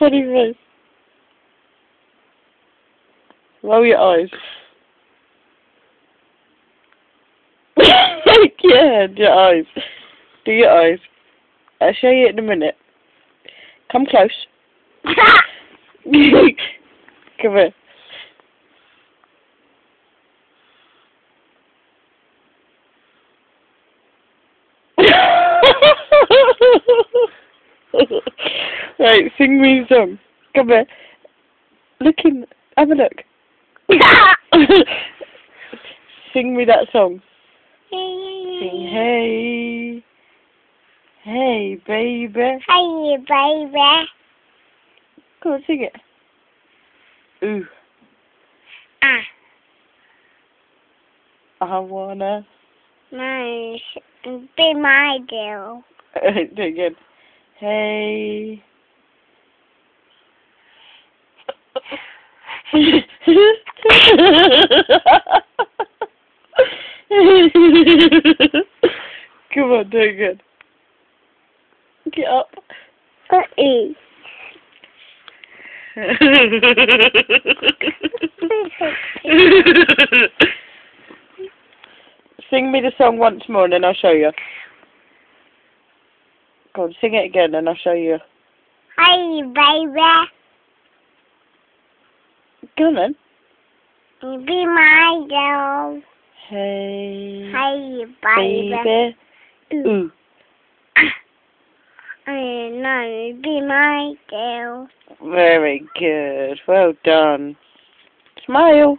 funny face. Roll your eyes. Yeah, your eyes. Do your eyes. I'll show you in a minute. Come close. Come here. Right, sing me a song. Come here. Look in. Have a look. Sing me that song. Sing hey. Hey, baby. Hey, baby. Come on, sing it. Ooh. Ah. I wanna. Nice. Be my girl. Do it again. Hey. Come on, do it again. Get up. Sing me the song once more and then I'll show you. Go on, sing it again and I'll show you. Hey, baby. Go on then. Be my girl. Hey. Hey, baby. Baby. Ooh. No, be my girl. Very good. Well done. Smile.